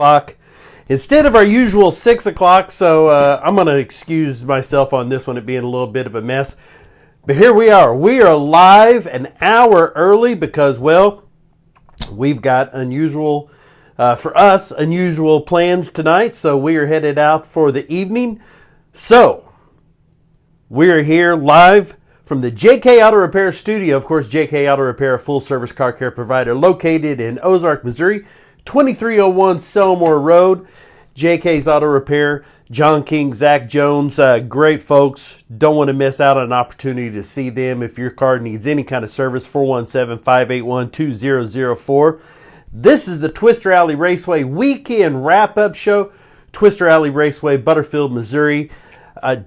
o'clock instead of our usual 6 o'clock. So I'm going to excuse myself on this one, it being a little bit of a mess. But here we are. We are live an hour early because, well, we've got unusual, for us, unusual plans tonight. So we are headed out for the evening. So we are here live from the JK Auto Repair studio. Of course, JK Auto Repair, a full-service car care provider located in Ozark, Missouri, 2301 Seymour Road. JK's Auto Repair, John King, Zach Jones, great folks. Don't want to miss out on an opportunity to see them. If your car needs any kind of service, 417-581-2004. This is the Twister Alley Raceway Weekend Wrap-Up Show. Twister Alley Raceway, Butterfield, Missouri.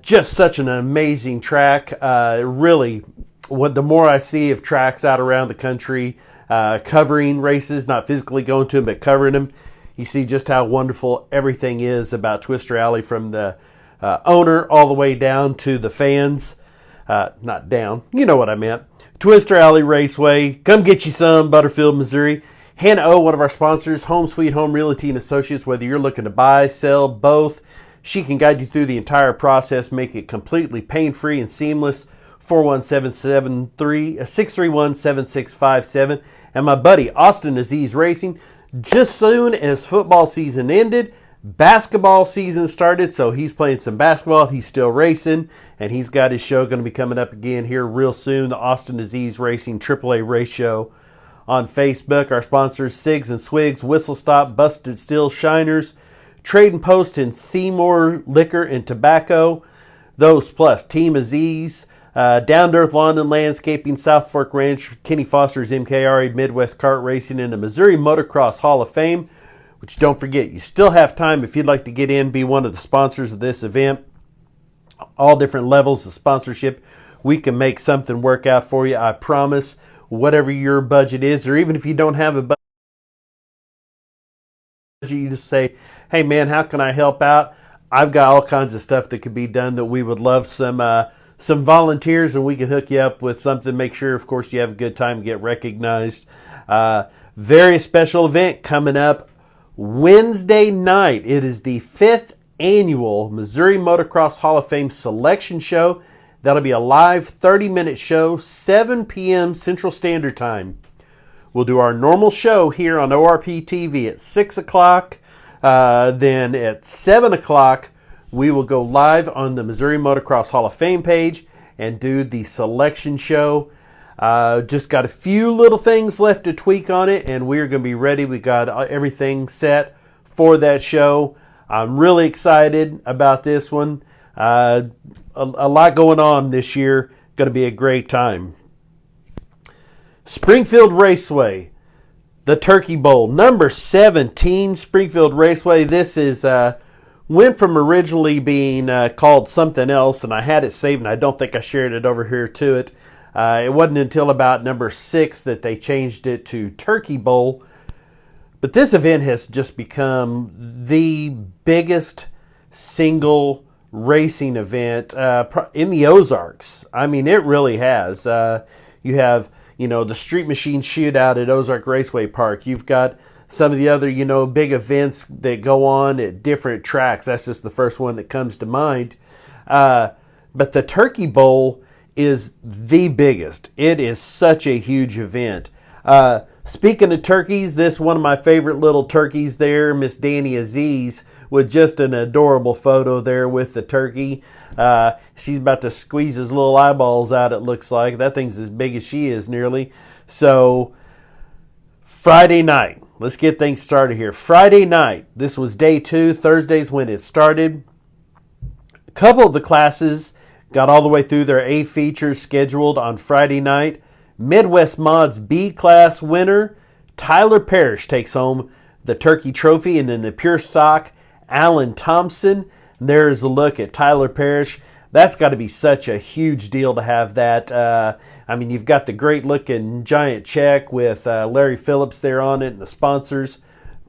Just such an amazing track. Really, the more I see of tracks out around the country covering races, not physically going to them, but covering them, you see just how wonderful everything is about Twister Alley, from the owner all the way down to the fans. Not down, you know what I meant. Twister Alley Raceway, come get you some, Butterfield, Missouri. Hannah O, one of our sponsors, Home Sweet Home Realty and Associates. Whether you're looking to buy, sell, both, she can guide you through the entire process, make it completely pain-free and seamless. 417-631-7657. And my buddy, Austin Azeez Racing, just soon as football season ended, basketball season started, so he's playing some basketball, he's still racing, and he's got his show going to be coming up again here real soon, the Austin Azeez Racing AAA Race Show on Facebook. Our sponsors, Cigs and Swigs, Whistle Stop, Busted Steel Shiners, Tradin Post and Seymour Liquor and Tobacco, those plus Team Azeez, Down to Earth Lawn and Landscaping, South Fork Ranch, Kenny Foster's MKRA, Midwest Kart Racing, and the Missouri Motocross Hall of Fame. Which, don't forget, you still have time if you'd like to get in, be one of the sponsors of this event. All different levels of sponsorship. We can make something work out for you, I promise. Whatever your budget is, or even if you don't have a budget, you just say, hey man, how can I help out? I've got all kinds of stuff that could be done that we would love some volunteers, and we can hook you up with something. Make sure, of course, you have a good time, get recognized. Very special event coming up Wednesday night. It is the 5th annual Missouri Motocross Hall of Fame selection show. That'll be a live 30-minute show, 7 p.m. Central Standard Time. We'll do our normal show here on ORPtv at 6 o'clock. Then at 7 o'clock, we will go live on the Missouri Motocross Hall of Fame page and do the selection show. Just got a few little things left to tweak on it, and we're going to be ready. We got everything set for that show. I'm really excited about this one. A lot going on this year. Going to be a great time. Springfield Raceway, the Turkey Bowl, number 17, Springfield Raceway. This is went from originally being called something else, and I had it saved, and I don't think I shared it over here to it. It wasn't until about number 6 that they changed it to Turkey Bowl. But this event has just become the biggest single racing event in the Ozarks. I mean, it really has. You have, the Street Machine Shootout at Ozark Raceway Park. You've got some of the other, big events that go on at different tracks. That's just the first one that comes to mind. But the Turkey Bowl is the biggest. It is such a huge event. Speaking of turkeys, this one of my favorite little turkeys there, Miss Danny Azeez, with just an adorable photo there with the turkey. She's about to squeeze his little eyeballs out, it looks like. That thing's as big as she is, nearly. So, Friday night. Let's get things started here. Friday night. This was day 2. Thursday's when it started. A couple of the classes got all the way through their A features scheduled on Friday night. Midwest Mods B class winner, Tyler Parrish, takes home the Turkey Trophy, and then the Pure Stock, Alan Thompson. And there's a look at Tyler Parrish. That's got to be such a huge deal to have that. You've got the great looking giant check with Larry Phillips there on it and the sponsors,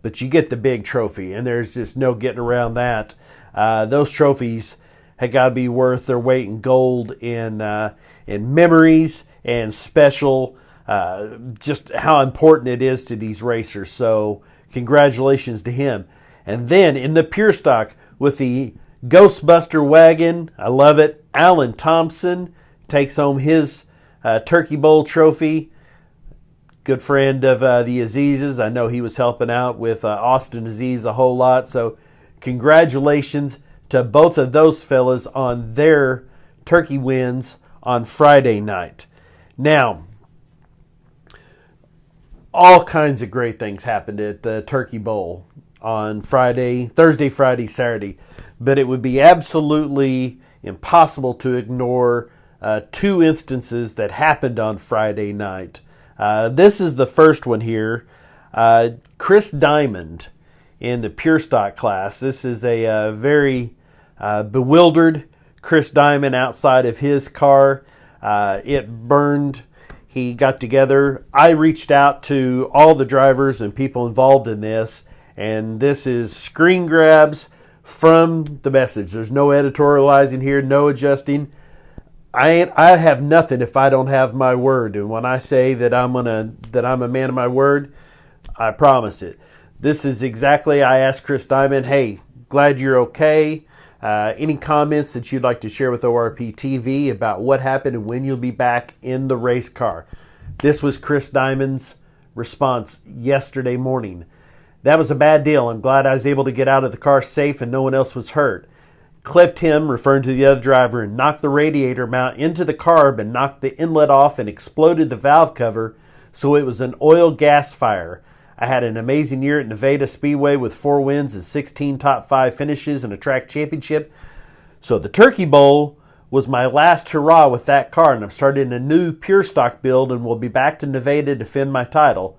but you get the big trophy, and there's just no getting around that. Those trophies have got to be worth their weight in gold in memories and special, just how important it is to these racers. So congratulations to him. And then in the pure stock with the Ghostbuster wagon, I love it. Alan Thompson takes home his Turkey Bowl trophy. Good friend of the Azeez's. I know he was helping out with Austin Azeez a whole lot. So congratulations to both of those fellas on their turkey wins on Friday night. Now, all kinds of great things happened at the Turkey Bowl on Thursday, Friday, Saturday. But it would be absolutely impossible to ignore two instances that happened on Friday night. This is the first one here. Chris Diamond in the pure stock class. This is a very bewildered Chris Diamond outside of his car. It burned. He got together. I reached out to all the drivers and people involved in this, and this is screen grabs from the message. There's no editorializing here, no adjusting. I have nothing if I don't have my word, and when I say that I'm a man of my word, I promise it. This is exactly. I asked Chris Diamond, "Hey, glad you're okay. Any comments that you'd like to share with ORPtv about what happened and when you'll be back in the race car?" This was Chris Diamond's response yesterday morning. "That was a bad deal. I'm glad I was able to get out of the car safe and no one else was hurt. Clipped him," referring to the other driver, "and knocked the radiator mount into the carb and knocked the inlet off and exploded the valve cover, so it was an oil gas fire. I had an amazing year at Nevada Speedway with 4 wins and 16 top 5 finishes and a track championship. So the Turkey Bowl was my last hurrah with that car, and I'm starting a new pure stock build and will be back to Nevada to defend my title.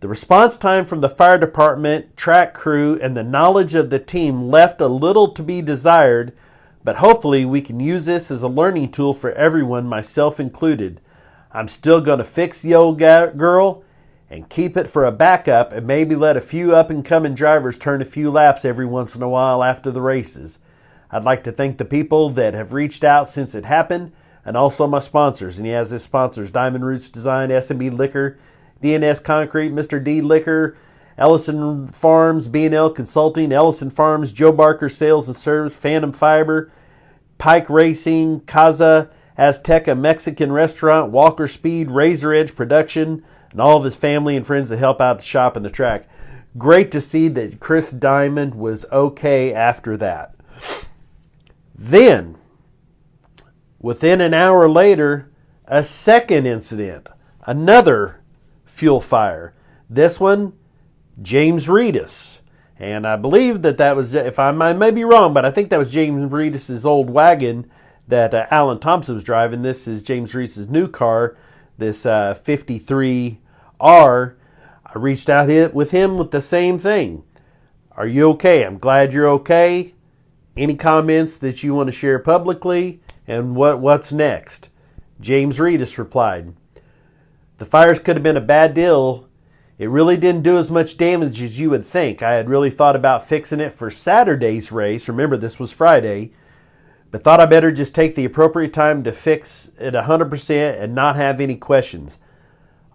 The response time from the fire department, track crew, and the knowledge of the team left a little to be desired, but hopefully we can use this as a learning tool for everyone, myself included. I'm still going to fix the old girl and keep it for a backup and maybe let a few up-and-coming drivers turn a few laps every once in a while after the races. I'd like to thank the people that have reached out since it happened and also my sponsors." And he has his sponsors: Diamond Roots Design, S&B Liquor, DNS Concrete, Mr. D Liquor, Ellison Farms, B&L Consulting, Ellison Farms, Joe Barker Sales and Service, Phantom Fiber, Pike Racing, Casa Azteca Mexican Restaurant, Walker Speed, Razor Edge Production, and all of his family and friends that help out the shop and the track. Great to see that Chris Diamond was okay after that. Then, within an hour later, a second incident, another fuel fire. This one, James Reedus. And I believe that was, if I may be wrong, but I think that was James Reedus' old wagon that Alan Thompson was driving. This is James Reedus' new car, this 53R. I reached out with him with the same thing. "Are you okay? I'm glad you're okay. Any comments that you want to share publicly? And what's next?" James Reedus replied, "The fires could have been a bad deal. It really didn't do as much damage as you would think. I had really thought about fixing it for Saturday's race." Remember, this was Friday. "But thought I better just take the appropriate time to fix it 100% and not have any questions.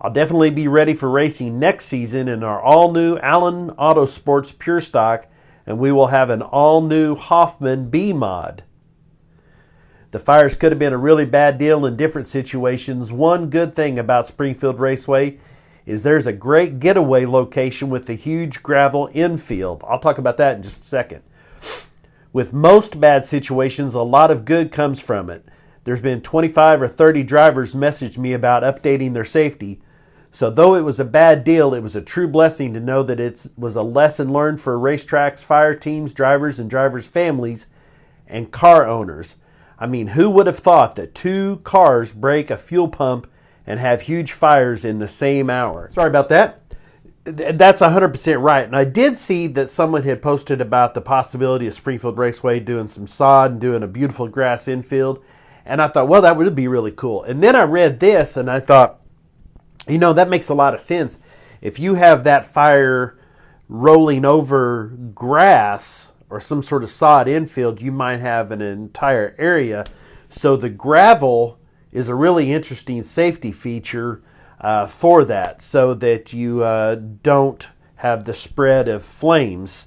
I'll definitely be ready for racing next season in our all-new Allen Autosports Pure Stock, and we will have an all-new Hoffman B-Mod. The fires could have been a really bad deal in different situations. One good thing about Springfield Raceway is there's a great getaway location with a huge gravel infield." I'll talk about that in just a second. "With most bad situations, a lot of good comes from it. There's been 25 or 30 drivers message me about updating their safety. So though it was a bad deal, it was a true blessing to know that it was a lesson learned for racetracks, fire teams, drivers, and drivers' families, and car owners. I mean, who would have thought that 2 cars break a fuel pump and have huge fires in the same hour?" Sorry about that. That's 100% right. And I did see that someone had posted about the possibility of Springfield Raceway doing some sod and doing a beautiful grass infield. And I thought, well, that would be really cool. And then I read this and I thought, you know, that makes a lot of sense. If you have that fire rolling over grass or some sort of sod infield, you might have an entire area. So the gravel is a really interesting safety feature for that, so that you don't have the spread of flames.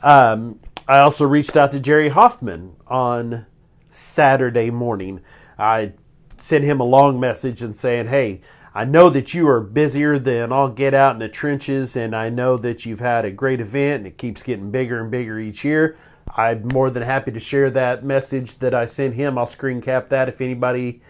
I also reached out to Jerry Hoffman on Saturday morning. I sent him a long message and saying, hey, I know that you are busier than I'll get out in the trenches, and I know that you've had a great event and it keeps getting bigger and bigger each year. I'm more than happy to share that message that I sent him. I'll screen cap that if anybody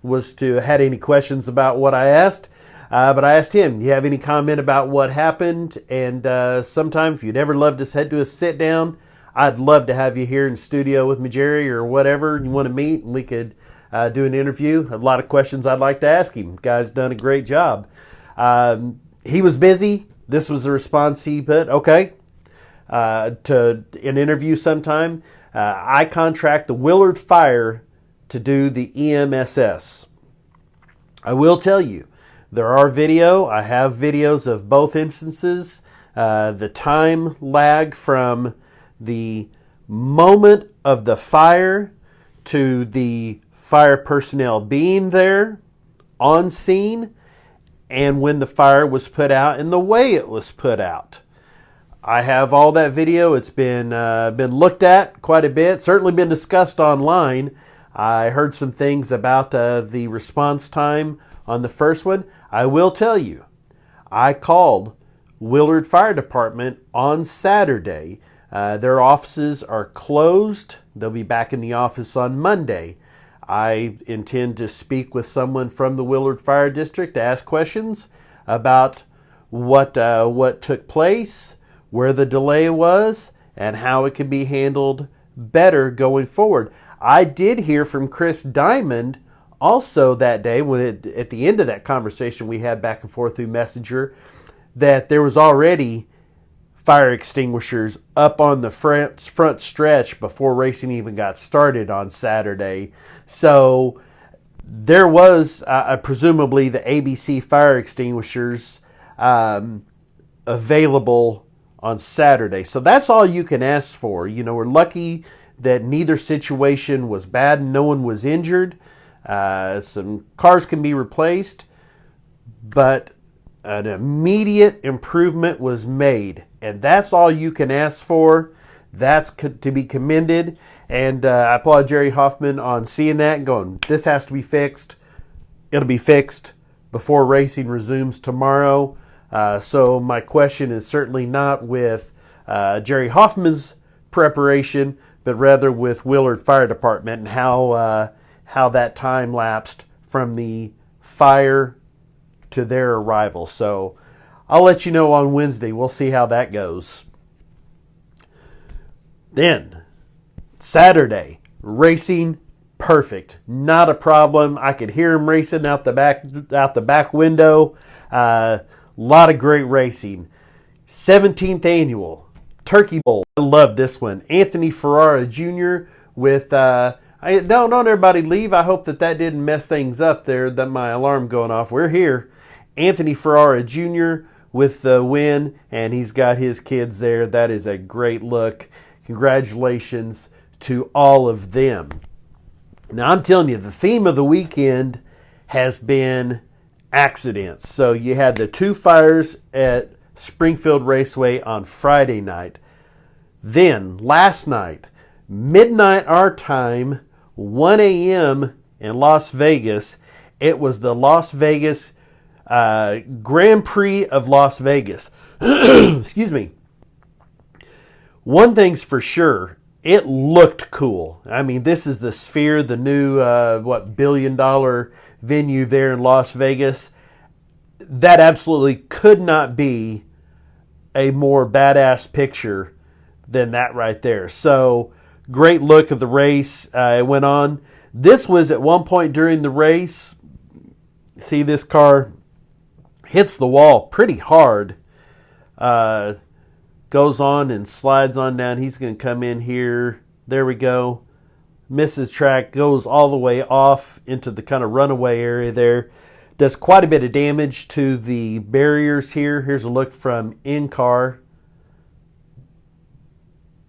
was to had any questions about what I asked. But I asked him, do you have any comment about what happened? And sometime, if you'd ever love to head to a sit down, I'd love to have you here in studio with me, Jerry, or whatever you want to meet, and we could do an interview. A lot of questions I'd like to ask him. Guy's done a great job. He was busy. This was the response he put. Okay, to an interview sometime. I contract the Willard Fire to do the EMSS. I will tell you, there are I have videos of both instances. The time lag from the moment of the fire to the fire personnel being there on scene, and when the fire was put out and the way it was put out. I have all that video. It's been looked at quite a bit, certainly been discussed online. I heard some things about the response time on the first one. I will tell you, I called Willard Fire Department on Saturday. Their offices are closed. They'll be back in the office on Monday. I intend to speak with someone from the Willard Fire District to ask questions about what took place, where the delay was, and how it could be handled better going forward. I did hear from Chris Diamond also that day, at the end of that conversation we had back and forth through Messenger, that there was already fire extinguishers up on the front stretch before racing even got started on Saturday. So there was presumably the ABC fire extinguishers available on Saturday. So that's all you can ask for. You know, we're lucky that neither situation was bad and no one was injured. Some cars can be replaced, but an immediate improvement was made, and that's all you can ask for. That's to be commended, and I applaud Jerry Hoffman on seeing that and going, this has to be fixed. It'll be fixed before racing resumes tomorrow. So my question is certainly not with Jerry Hoffman's preparation, but rather with Willard Fire Department and how that time lapsed from the fire to their arrival. So I'll let you know on Wednesday. We'll see how that goes. Then Saturday, racing perfect, not a problem. I could hear him racing out the back window. Lot of great racing. 17th annual Turkey Bowl. I love this one. Anthony Ferrara Jr. with don't everybody leave. I hope that didn't mess things up there, that my alarm going off. We're here. Anthony Ferrara Jr. with the win, and he's got his kids there. That is a great look. Congratulations to all of them. Now, I'm telling you, the theme of the weekend has been accidents. So you had the two fires at Springfield Raceway on Friday night. Then, last night, midnight our time, 1 a.m. in Las Vegas, it was the Las Vegas Grand Prix of Las Vegas. Excuse me. One thing's for sure, it looked cool. I mean, this is the Sphere, the new $1 billion venue there in Las Vegas. That absolutely could not be a more badass picture than that right there. So great look of the race. It went on. This was at one point during the race. See, this car hits the wall pretty hard. Goes on and slides on down. He's going to come in here. There we go. Misses track. Goes all the way off into the kind of runaway area there. Does quite a bit of damage to the barriers here. Here's a look from in-car.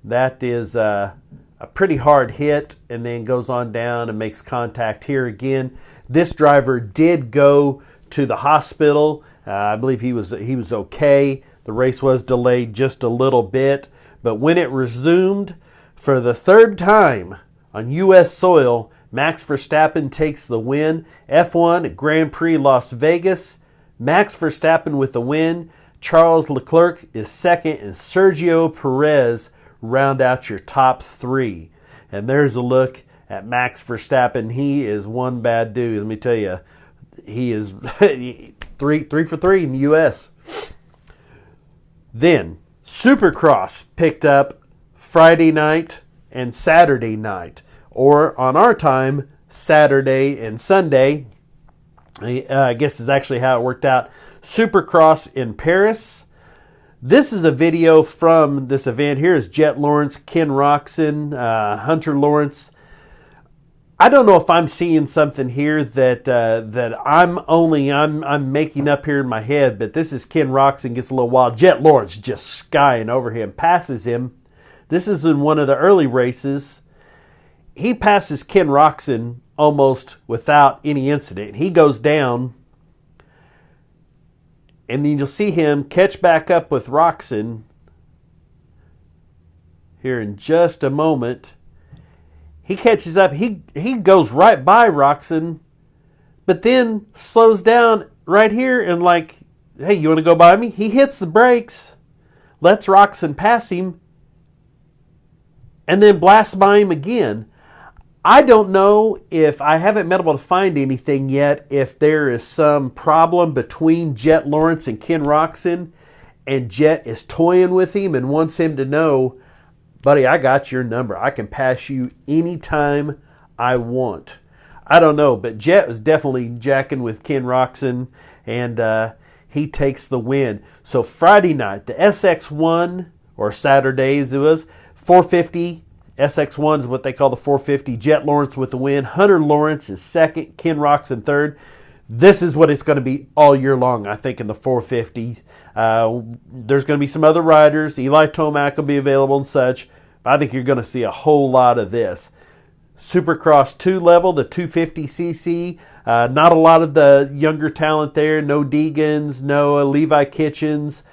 That is a pretty hard hit, and then goes on down and makes contact here again. This driver did go to the hospital. I believe he was okay. The race was delayed just a little bit, But when it resumed for the third time on U.S. soil, Max Verstappen takes the win. F1 at Grand Prix Las Vegas. Max Verstappen with the win. Charles Leclerc is second, and Sergio Perez round out your top three. And there's a look at Max Verstappen. He is one bad dude. Let me tell you, he is three for three in the U.S. Then Supercross picked up Friday night and Saturday night, or on our time, Saturday and Sunday. I guess is actually how it worked out. Supercross in Paris. This is a video from this event. Here is Jet Lawrence, Ken Roczen, Hunter Lawrence. I don't know if I'm seeing something here that I'm making up here in my head, but this is Ken Roczen gets a little wild. Jet Lawrence just skying over him, passes him. This is in one of the early races. He passes Ken Roczen almost without any incident. He goes down, and then you'll see him catch back up with Roczen here in just a moment. He catches up. He goes right by Roczen, but then slows down right here and like, hey, you want to go by me? He hits the brakes, lets Roczen pass him, and then blasts by him again. I don't know if I haven't been able to find anything yet if there is some problem between Jet Lawrence and Ken Roczen, and Jet is toying with him and wants him to know, buddy, I got your number. I can pass you anytime I want. I don't know, but Jet was definitely jacking with Ken Roczen, and he takes the win. So Friday night, the SX1, or Saturdays it was, 450. SX1 is what they call the 450. Jet Lawrence with the win. Hunter Lawrence is second. Ken Roczen third. This is what it's going to be all year long, I think, in the 450. There's going to be some other riders. Eli Tomac will be available and such. But I think you're going to see a whole lot of this. Supercross 2 level, the 250cc. Not a lot of the younger talent there. No Deegans, no Levi Kitchens.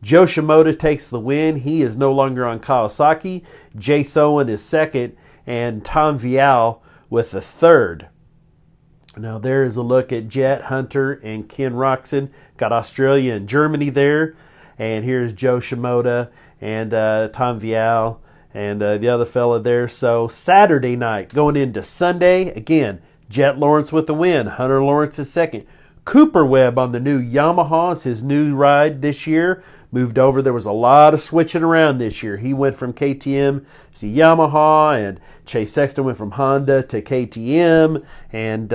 Joe Shimoda takes the win. He is no longer on Kawasaki. Jay Sowen is second, and Tom Vial with the third. Now there is a look at Jet, Hunter, and Ken Roczen. Got Australia and Germany there. And here's Joe Shimoda and Tom Vial and the other fella there. So Saturday night going into Sunday, again, Jet Lawrence with the win. Hunter Lawrence is second. Cooper Webb on the new Yamaha is his new ride this year. Moved over. There was a lot of switching around this year. He went from KTM to Yamaha, and Chase Sexton went from Honda to KTM. And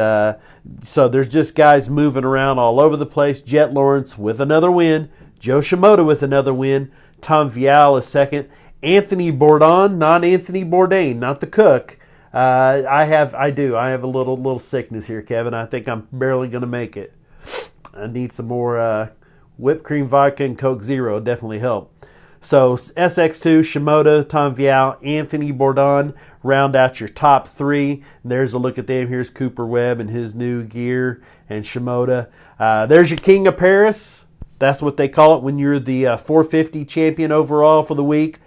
so there's just guys moving around all over the place. Jet Lawrence with another win. Joe Shimoda with another win. Tom Vial is second. Anthony Bourdain, not Anthony Bourdain, not the cook. I have a little sickness here, Kevin. I think I'm barely going to make it. I need some more whipped cream vodka and Coke Zero. Definitely help. So SX2, Shimoda, Tom Vial, Anthony Bourdain round out your top three. And there's a look at them. Here's Cooper Webb and his new gear, and Shimoda. There's your King of Paris. That's what they call it when you're the 450 champion overall for the week.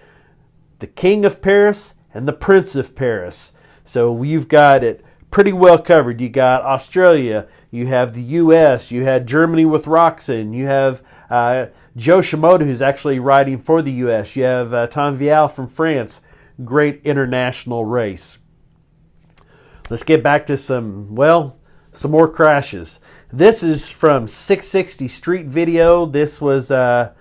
The King of Paris and the Prince of Paris. So you've got it pretty well covered. You got Australia, you have the U.S., you had Germany with Roczen, you have Joe Shimoda, who's actually riding for the U.S., you have Tom Vial from France. Great international race. Let's get back to some more crashes. This is from 660 Street Video. This was a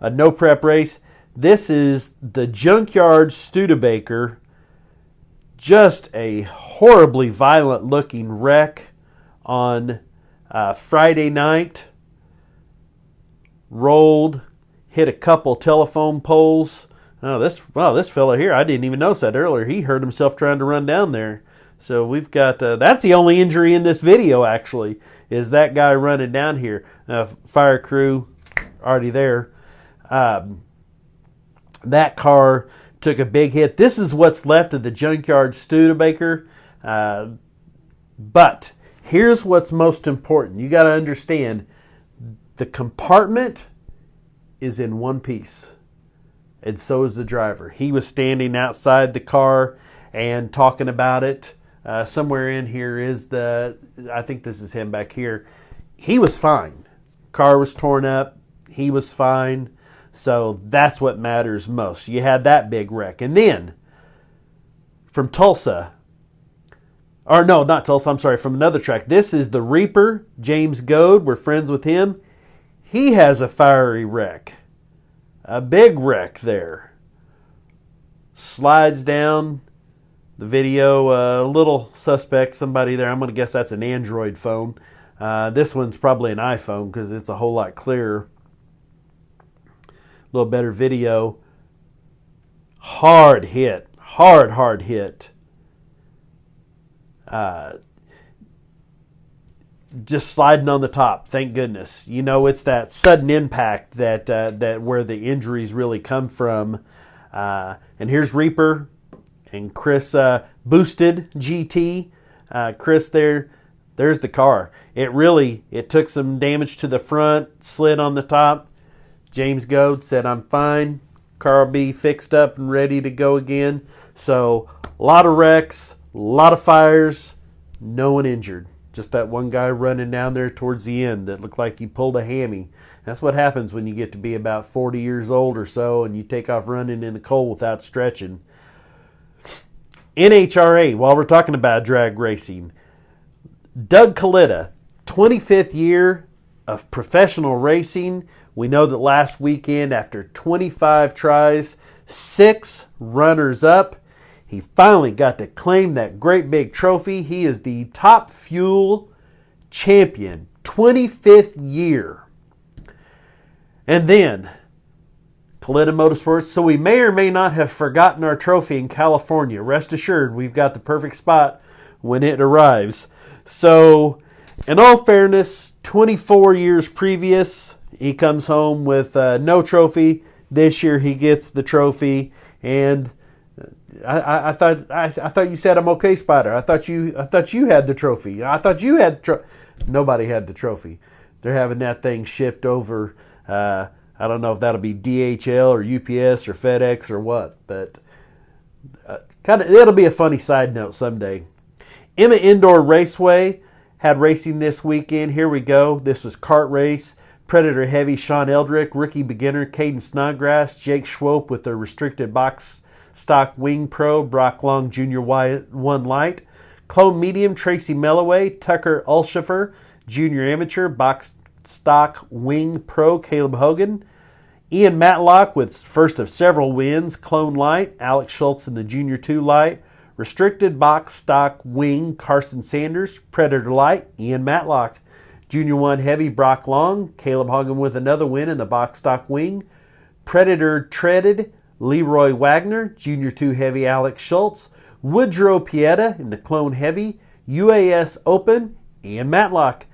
no prep race. This is the Junkyard Studebaker. Just a horribly violent looking wreck on Friday night. Rolled, hit a couple telephone poles. This fella here, I didn't even notice that earlier. He hurt himself trying to run down there. So we've got, that's the only injury in this video actually, is that guy running down here. Fire crew already there. That car took a big hit. This is what's left of the Junkyard Studebaker. But here's what's most important. You got to understand, the compartment is in one piece. and so is the driver. He was standing outside the car and talking about it. Somewhere in here is I think this is him back here. He was fine. Car was torn up. He was fine. So that's what matters most. You had that big wreck. And then from Tulsa, or no, not Tulsa, I'm sorry, from another track. This is the Reaper, James Goad. We're friends with him. He has a fiery wreck. A big wreck there. Slides down the video. A little suspect, somebody there. I'm going to guess that's an Android phone. This one's probably an iPhone because it's a whole lot clearer. A little better video. Hard hit. Hard hit. Just sliding on the top, thank goodness. You know, it's that sudden impact that where the injuries really come from. And here's Reaper and Chris, boosted GT. Chris there's the car. It took some damage to the front, slid on the top. James Goad said, I'm fine. Car will be fixed up and ready to go again. So a lot of wrecks, a lot of fires, no one injured. Just that one guy running down there towards the end that looked like he pulled a hammy. That's what happens when you get to be about 40 years old or so and you take off running in the cold without stretching. NHRA, while we're talking about drag racing, Doug Kalitta, 25th year of professional racing. We know that last weekend, after 25 tries, 6 runners up, he finally got to claim that great big trophy. He is the Top Fuel champion, 25th year. And then, Kalitta Motorsports. So we may or may not have forgotten our trophy in California. Rest assured, we've got the perfect spot when it arrives. So, in all fairness, 24 years previous, he comes home with no trophy. This year he gets the trophy, and I thought you said I'm okay, Spider. I thought you had the trophy. I thought you had nobody had the trophy. They're having that thing shipped over. I don't know if that'll be DHL or UPS or FedEx or what, but it'll be a funny side note someday. Emma Indoor Raceway had racing this weekend. Here we go. This was kart race. Predator Heavy Sean Eldrick, Rookie Beginner Caden Snodgrass, Jake Schwope with the restricted box stock Wing Pro, Brock Long Jr. 1 Light, Clone Medium Tracy Melloway, Tucker Ulshifer, Junior Amateur, box stock Wing Pro Caleb Hogan, Ian Matlock with first of several wins, Clone Light, Alex Schultz in the Junior 2 Light, restricted box stock Wing Carson Sanders, Predator Light, Ian Matlock, Junior 1 Heavy Brock Long, Caleb Hogan with another win in the box stock Wing, Predator Treaded, Leroy Wagner, Junior 2 Heavy Alex Schultz, Woodrow Pieta in the Clone Heavy, UAS Open, Ian Matlock,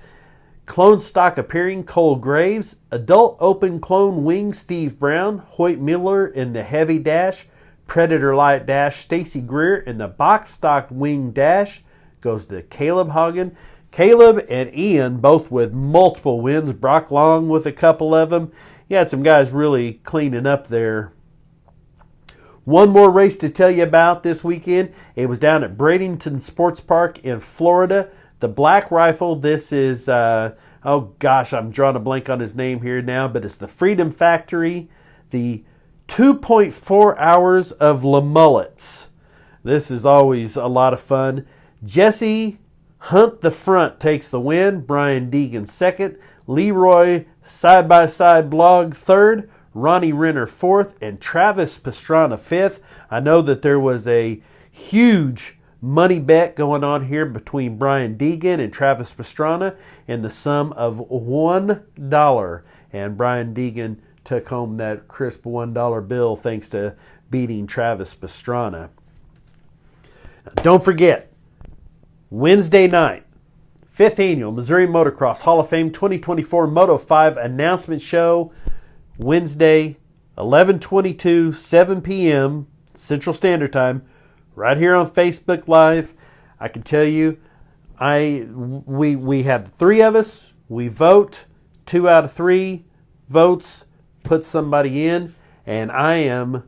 Clone Stock appearing Cole Graves, Adult Open Clone Wing Steve Brown, Hoyt Miller in the Heavy Dash, Predator Light Dash Stacy Greer in the box stock Wing Dash goes to Caleb Hogan. Caleb and Ian both with multiple wins. Brock Long with a couple of them. You had some guys really cleaning up there. One more race to tell you about this weekend. It was down at Bradenton Sports Park in Florida. The Black Rifle, this is, oh gosh, I'm drawing a blank on his name here now, but it's the Freedom Factory. The 2.4 Hours of LeMullets. This is always a lot of fun. Jesse Hunt the Front takes the win. Brian Deegan second. Leroy Side by Side Blog third. Ronnie Renner fourth. And Travis Pastrana fifth. I know that there was a huge money bet going on here between Brian Deegan and Travis Pastrana in the sum of $1. And Brian Deegan took home that crisp $1 bill thanks to beating Travis Pastrana. Now, don't forget, Wednesday night, 5th Annual Missouri Motocross Hall of Fame 2024 Moto 5 announcement show. Wednesday, 11/22, 7 p.m. Central Standard Time, right here on Facebook Live. I can tell you, we have 3 of us. We vote. 2 out of 3 votes put somebody in, And I am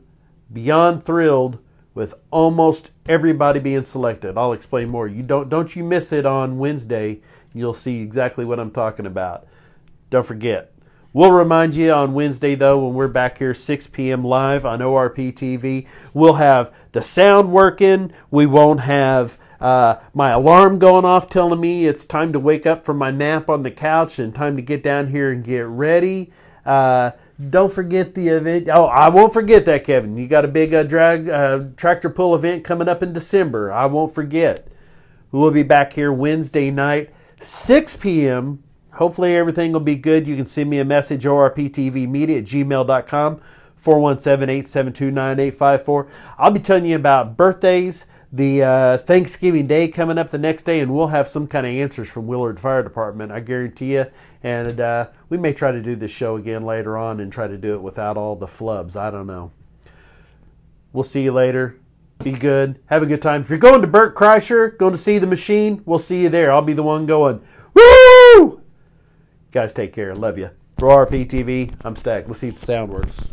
beyond thrilled with almost everybody being selected. I'll explain more. You don't you miss it on Wednesday. You'll see exactly what I'm talking about. Don't forget. We'll remind you on Wednesday, though, when we're back here 6 p.m. live on ORPtv. We'll have the sound working. We won't have my alarm going off telling me it's time to wake up from my nap on the couch and time to get down here and get ready. Don't forget the event. Oh, I won't forget that, Kevin. You got a big tractor pull event coming up in December. I won't forget. We'll be back here Wednesday night, 6 p.m. Hopefully everything will be good. You can send me a message, orptvmedia@gmail.com, 417-872-9854. I'll be telling you about birthdays, the Thanksgiving Day coming up the next day, and we'll have some kind of answers from Willard Fire Department, I guarantee you. And we may try to do this show again later on and try to do it without all the flubs. I don't know. We'll see you later. Be good. Have a good time. If you're going to Burt Kreischer, going to see the machine, we'll see you there. I'll be the one going, woo! Guys, take care. Love you. For RPTV, I'm Stack. Let's see if the sound works.